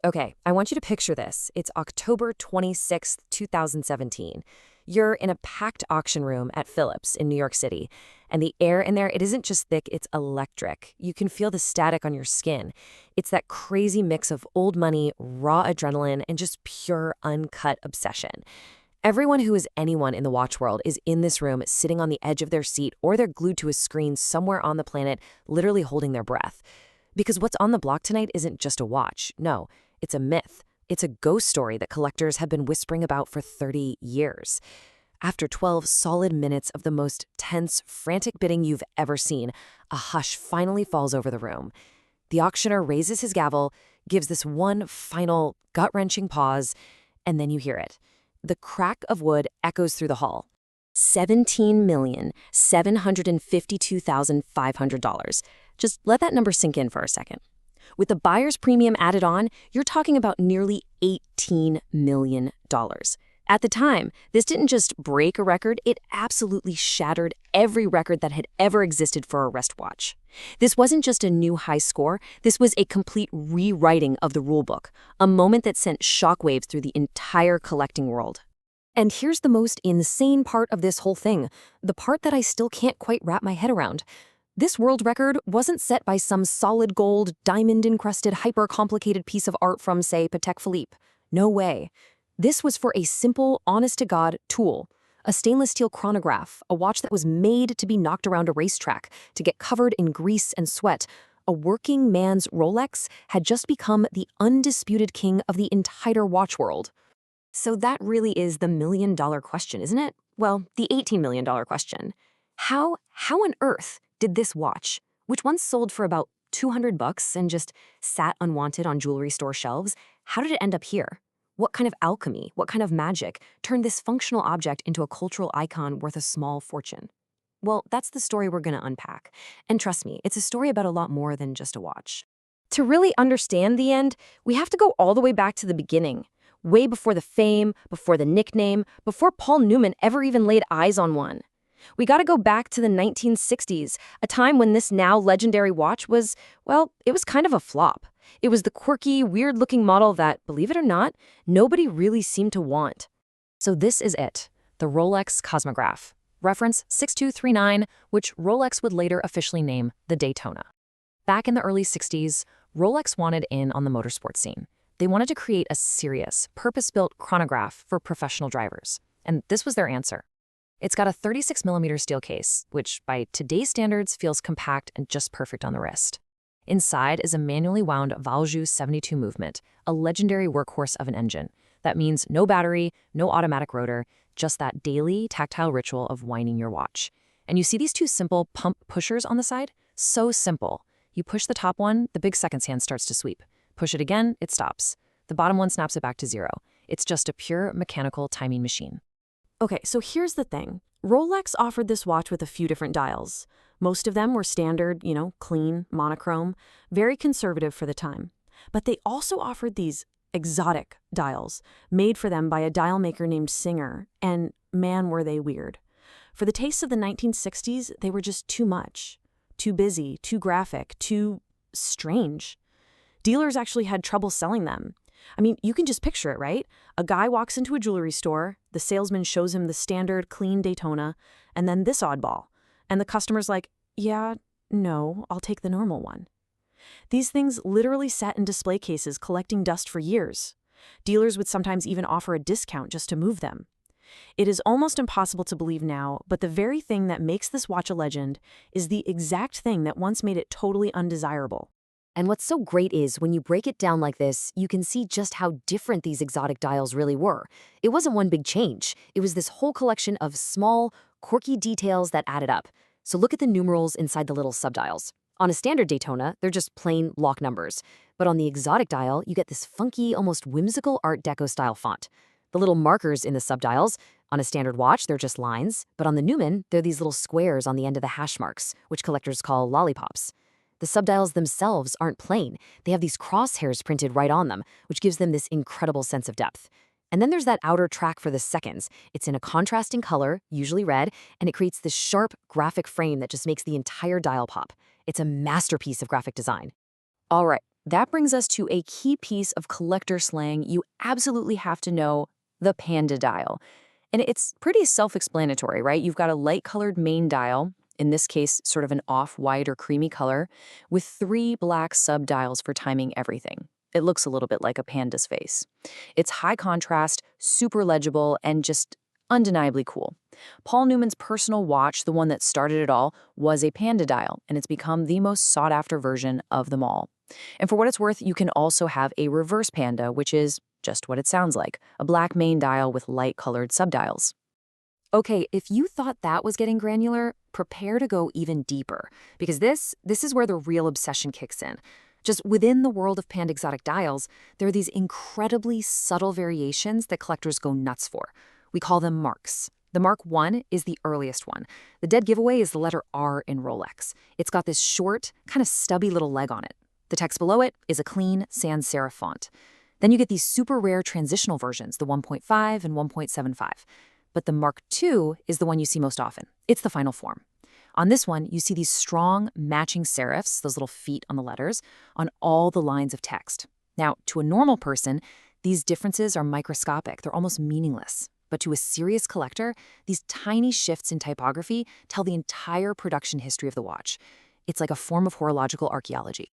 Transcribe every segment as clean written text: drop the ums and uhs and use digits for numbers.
Okay, I want you to picture this. It's October 26th, 2017. You're in a packed auction room at Phillips in New York City, and the air in there, it isn't just thick, it's electric. You can feel the static on your skin. It's that crazy mix of old money, raw adrenaline, and just pure, uncut obsession. Everyone who is anyone in the watch world is in this room sitting on the edge of their seat or they're glued to a screen somewhere on the planet, literally holding their breath. Because what's on the block tonight isn't just a watch. No, it's a myth. It's a ghost story that collectors have been whispering about for 30 years. After 12 solid minutes of the most tense, frantic bidding you've ever seen, a hush finally falls over the room. The auctioneer raises his gavel, gives this one final, gut-wrenching pause, and then you hear it. The crack of wood echoes through the hall. $17,752,500. Just let that number sink in for a second. With the buyer's premium added on, you're talking about nearly $18 million. At the time, this didn't just break a record, it absolutely shattered every record that had ever existed for a wristwatch. This wasn't just a new high score, this was a complete rewriting of the rulebook, a moment that sent shockwaves through the entire collecting world. And here's the most insane part of this whole thing, the part that I still can't quite wrap my head around. This world record wasn't set by some solid gold, diamond-encrusted, hyper-complicated piece of art from, say, Patek Philippe. No way. This was for a simple, honest-to-God tool, a stainless steel chronograph, a watch that was made to be knocked around a racetrack, to get covered in grease and sweat. A working man's Rolex had just become the undisputed king of the entire watch world. So that really is the million-dollar question, isn't it? Well, the $18 million question. How on earth did this watch, which once sold for about $200 and just sat unwanted on jewelry store shelves, how did it end up here? What kind of alchemy, what kind of magic turned this functional object into a cultural icon worth a small fortune? Well, that's the story we're going to unpack. And trust me, it's a story about a lot more than just a watch. To really understand the end, we have to go all the way back to the beginning. Way before the fame, before the nickname, before Paul Newman ever even laid eyes on one. We got to go back to the 1960s, a time when this now legendary watch was, well, it was kind of a flop. It was the quirky, weird-looking model that, believe it or not, nobody really seemed to want. So this is it, the Rolex Cosmograph, reference 6239, which Rolex would later officially name the Daytona. Back in the early 60s, Rolex wanted in on the motorsport scene. They wanted to create a serious, purpose-built chronograph for professional drivers. And this was their answer. It's got a 36mm steel case, which by today's standards feels compact and just perfect on the wrist. Inside is a manually wound Valjoux 72 movement, a legendary workhorse of an engine. That means no battery, no automatic rotor, just that daily tactile ritual of winding your watch. And you see these two simple pump pushers on the side? So simple. You push the top one, the big seconds hand starts to sweep. Push it again, it stops. The bottom one snaps it back to zero. It's just a pure mechanical timing machine. Okay, so here's the thing. Rolex offered this watch with a few different dials. Most of them were standard, clean, monochrome, very conservative for the time. But they also offered these exotic dials, made for them by a dial maker named Singer, and man, were they weird. For the tastes of the 1960s, they were just too much. Too busy, too graphic, too strange. Dealers actually had trouble selling them. I mean, you can just picture it, right? A guy walks into a jewelry store, the salesman shows him the standard clean Daytona, and then this oddball. And the customer's like, yeah, no, I'll take the normal one. These things literally sat in display cases collecting dust for years. Dealers would sometimes even offer a discount just to move them. It is almost impossible to believe now, but the very thing that makes this watch a legend is the exact thing that once made it totally undesirable. And what's so great is, when you break it down like this, you can see just how different these exotic dials really were. It wasn't one big change. It was this whole collection of small, quirky details that added up. So look at the numerals inside the little subdials. On a standard Daytona, they're just plain lock numbers. But on the exotic dial, you get this funky, almost whimsical Art Deco style font. The little markers in the subdials, on a standard watch, they're just lines. But on the Newman, they're these little squares on the end of the hash marks, which collectors call lollipops. The subdials themselves aren't plain. They have these crosshairs printed right on them, which gives them this incredible sense of depth. And then there's that outer track for the seconds. It's in a contrasting color, usually red, and it creates this sharp graphic frame that just makes the entire dial pop. It's a masterpiece of graphic design. All right, that brings us to a key piece of collector slang you absolutely have to know, the panda dial. And it's pretty self-explanatory, right? You've got a light-colored main dial, in this case, sort of an off-white or creamy color, with 3 black sub-dials for timing everything. It looks a little bit like a panda's face. It's high contrast, super legible, and just undeniably cool. Paul Newman's personal watch, the one that started it all, was a panda dial, and it's become the most sought-after version of them all. And for what it's worth, you can also have a reverse panda, which is just what it sounds like, a black main dial with light-colored subdials. Okay, if you thought that was getting granular, prepare to go even deeper, because this is where the real obsession kicks in. Just within the world of panda exotic dials, there are these incredibly subtle variations that collectors go nuts for. We call them marks. The Mark I is the earliest one. The dead giveaway is the letter R in Rolex. It's got this short, kind of stubby little leg on it. The text below it is a clean sans serif font. Then you get these super rare transitional versions, the 1.5 and 1.75. But the Mark II is the one you see most often. It's the final form. On this one, you see these strong matching serifs, those little feet on the letters, on all the lines of text. Now, to a normal person, these differences are microscopic. They're almost meaningless. But to a serious collector, these tiny shifts in typography tell the entire production history of the watch. It's like a form of horological archaeology.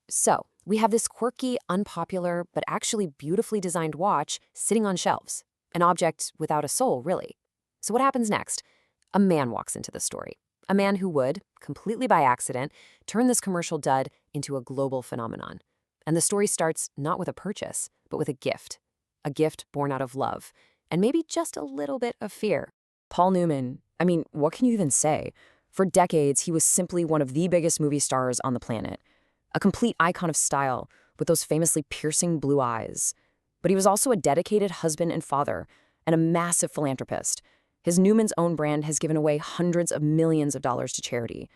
So, we have this quirky, unpopular, but actually beautifully designed watch sitting on shelves. An object without a soul, really. So what happens next? A man walks into the story. A man who would, completely by accident, turn this commercial dud into a global phenomenon. And the story starts not with a purchase, but with a gift born out of love, and maybe just a little bit of fear. Paul Newman, I mean, what can you even say? For decades, he was simply one of the biggest movie stars on the planet. A complete icon of style, with those famously piercing blue eyes. But he was also a dedicated husband and father, and a massive philanthropist. His Newman's own brand has given away hundreds of millions of dollars to charity.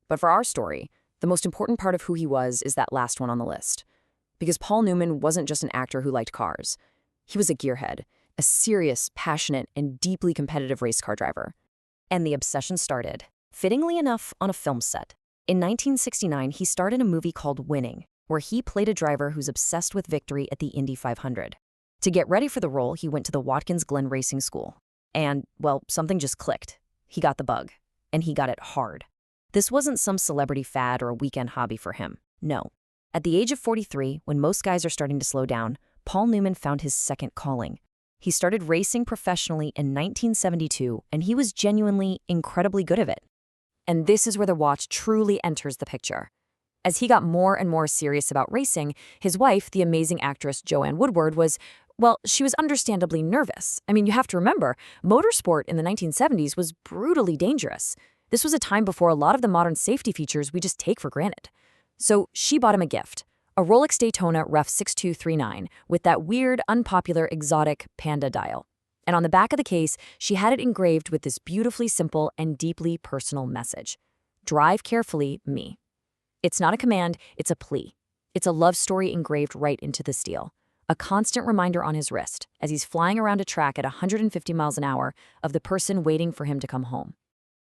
But for our story, the most important part of who he was is that last one on the list. Because Paul Newman wasn't just an actor who liked cars. He was a gearhead, a serious, passionate, and deeply competitive race car driver. And the obsession started, fittingly enough, on a film set. In 1969, he starred in a movie called Winning, where he played a driver who's obsessed with victory at the Indy 500. To get ready for the role, he went to the Watkins Glen Racing School. And, well, something just clicked. He got the bug. And he got it hard. This wasn't some celebrity fad or a weekend hobby for him. No. At the age of 43, when most guys are starting to slow down, Paul Newman found his second calling. He started racing professionally in 1972, and he was genuinely incredibly good at it. And this is where the watch truly enters the picture. As he got more and more serious about racing, his wife, the amazing actress Joanne Woodward, she was understandably nervous. I mean, you have to remember, motorsport in the 1970s was brutally dangerous. This was a time before a lot of the modern safety features we just take for granted. So she bought him a gift, a Rolex Daytona Ref 6239 with that weird, unpopular, exotic panda dial. And on the back of the case, she had it engraved with this beautifully simple and deeply personal message. Drive carefully, me. It's not a command, it's a plea. It's a love story engraved right into the steel. A constant reminder on his wrist, as he's flying around a track at 150 miles an hour, of the person waiting for him to come home.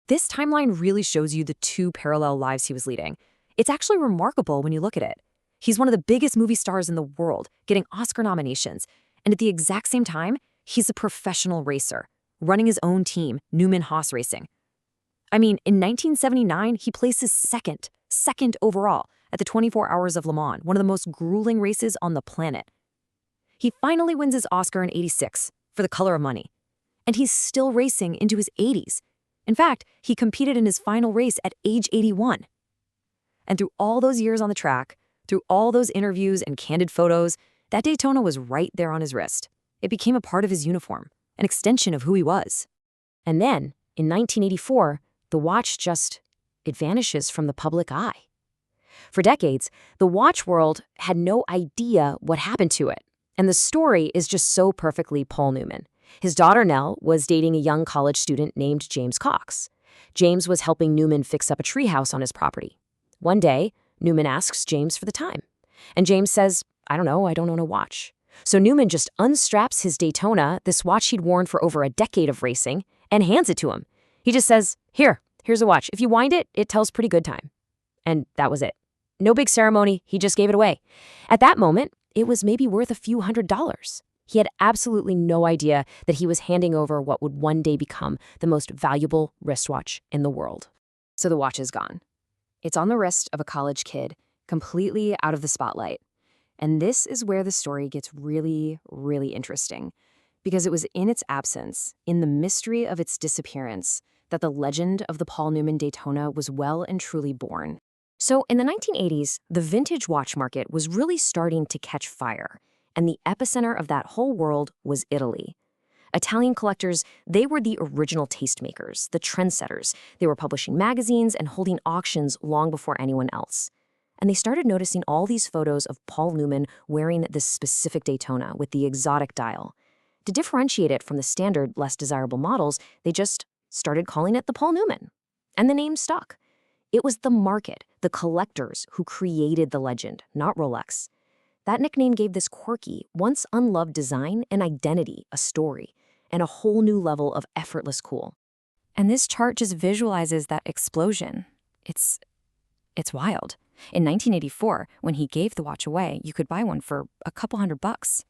This timeline really shows you the two parallel lives he was leading. It's actually remarkable when you look at it. He's one of the biggest movie stars in the world, getting Oscar nominations, and at the exact same time, he's a professional racer, running his own team, Newman Haas Racing. I mean, in 1979, he places second overall at the 24 Hours of Le Mans, one of the most grueling races on the planet. He finally wins his Oscar in '86 for The Color of Money, and he's still racing into his 80s. In fact, he competed in his final race at age 81. And through all those years on the track, through all those interviews and candid photos, that Daytona was right there on his wrist. It became a part of his uniform, an extension of who he was. And then, in 1984, the watch it vanishes from the public eye. For decades, the watch world had no idea what happened to it. And the story is just so perfectly Paul Newman. His daughter, Nell, was dating a young college student named James Cox. James was helping Newman fix up a treehouse on his property. One day, Newman asks James for the time. And James says, I don't own a watch. So Newman just unstraps his Daytona, this watch he'd worn for over a decade of racing, and hands it to him. He just says, here's a watch. If you wind it, it tells pretty good time. And that was it. No big ceremony, he just gave it away. At that moment, it was maybe worth a few $100s. He had absolutely no idea that he was handing over what would one day become the most valuable wristwatch in the world. So the watch is gone. It's on the wrist of a college kid, completely out of the spotlight. And this is where the story gets really, really interesting. Because it was in its absence, in the mystery of its disappearance, that the legend of the Paul Newman Daytona was well and truly born. So in the 1980s, the vintage watch market was really starting to catch fire. And the epicenter of that whole world was Italy. Italian collectors, they were the original tastemakers, the trendsetters. They were publishing magazines and holding auctions long before anyone else. And they started noticing all these photos of Paul Newman wearing this specific Daytona with the exotic dial. To differentiate it from the standard, less desirable models, they just started calling it the Paul Newman. And the name stuck. It was the market, the collectors, who created the legend, not Rolex. That nickname gave this quirky, once unloved design an identity, a story, and a whole new level of effortless cool. And this chart just visualizes that explosion. It's wild. In 1984, when he gave the watch away, you could buy one for a couple $100.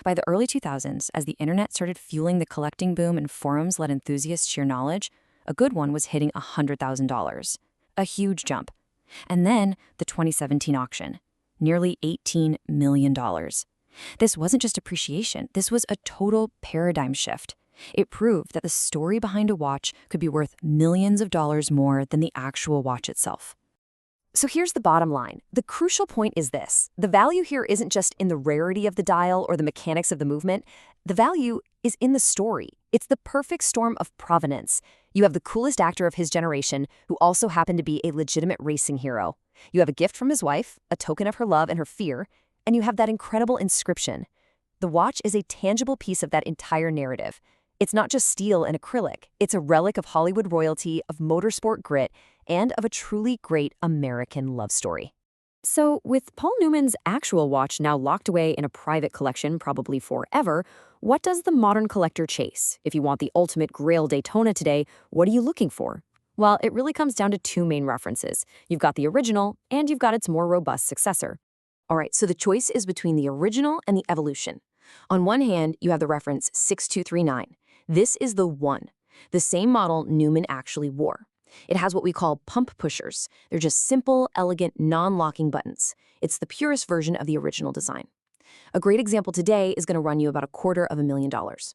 By the early 2000s, as the internet started fueling the collecting boom and forums let enthusiasts share knowledge, a good one was hitting $100,000. A huge jump. And then the 2017 auction. Nearly $18 million. This wasn't just appreciation, this was a total paradigm shift. It proved that the story behind a watch could be worth millions of dollars more than the actual watch itself. So here's the bottom line. The crucial point is this. The value here isn't just in the rarity of the dial or the mechanics of the movement. The value is in the story. It's the perfect storm of provenance. You have the coolest actor of his generation, who also happened to be a legitimate racing hero. You have a gift from his wife, a token of her love and her fear, and you have that incredible inscription. The watch is a tangible piece of that entire narrative. It's not just steel and acrylic. It's a relic of Hollywood royalty, of motorsport grit, and of a truly great American love story. So, with Paul Newman's actual watch now locked away in a private collection, probably forever, what does the modern collector chase? If you want the ultimate grail Daytona today, what are you looking for? Well, it really comes down to two main references. You've got the original, and you've got its more robust successor. All right, so the choice is between the original and the evolution. On one hand, you have the reference 6239. This is the one, the same model Newman actually wore. It has what we call pump pushers. They're just simple, elegant, non-locking buttons. It's the purest version of the original design. A great example today is going to run you about $250,000.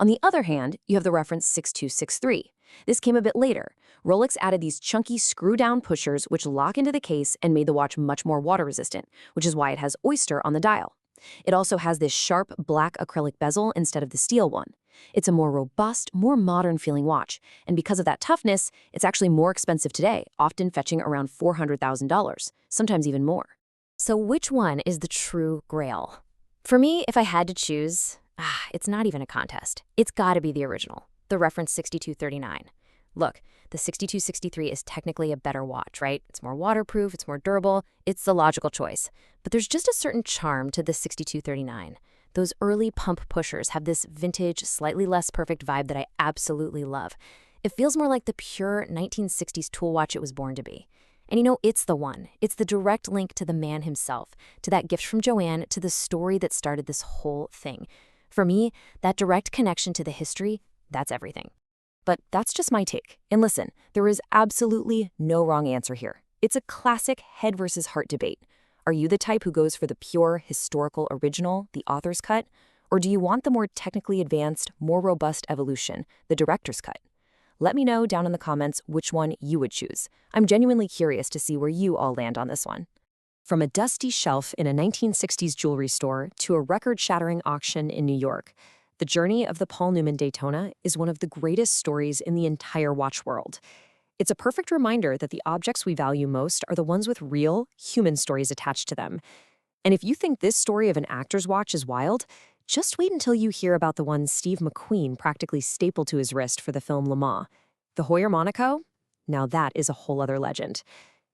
On the other hand, you have the reference 6263. This came a bit later. Rolex added these chunky screw-down pushers which lock into the case and made the watch much more water-resistant, which is why it has oyster on the dial. It also has this sharp black acrylic bezel instead of the steel one. It's a more robust, more modern-feeling watch, and because of that toughness, it's actually more expensive today, often fetching around $400,000, sometimes even more. So which one is the true grail? For me, if I had to choose, it's not even a contest. It's got to be the original, the reference 6239. Look, the 6263 is technically a better watch, right? It's more waterproof, it's more durable, it's the logical choice. But there's just a certain charm to the 6239. Those early pump pushers have this vintage, slightly less perfect vibe that I absolutely love. It feels more like the pure 1960s tool watch it was born to be. And you know, it's the one. It's the direct link to the man himself, to that gift from Joanne, to the story that started this whole thing. For me, that direct connection to the history, that's everything. But that's just my take. And listen, there is absolutely no wrong answer here. It's a classic head versus heart debate. Are you the type who goes for the pure, historical original, the author's cut? Or do you want the more technically advanced, more robust evolution, the director's cut? Let me know down in the comments which one you would choose. I'm genuinely curious to see where you all land on this one. From a dusty shelf in a 1960s jewelry store to a record-shattering auction in New York, the journey of the Paul Newman Daytona is one of the greatest stories in the entire watch world. It's a perfect reminder that the objects we value most are the ones with real, human stories attached to them. And if you think this story of an actor's watch is wild, just wait until you hear about the one Steve McQueen practically stapled to his wrist for the film Le Mans. The Hoyer Monaco? Now that is a whole other legend.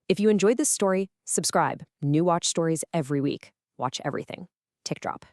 If you enjoyed this story, subscribe. New watch stories every week. Watch everything. Tick drop.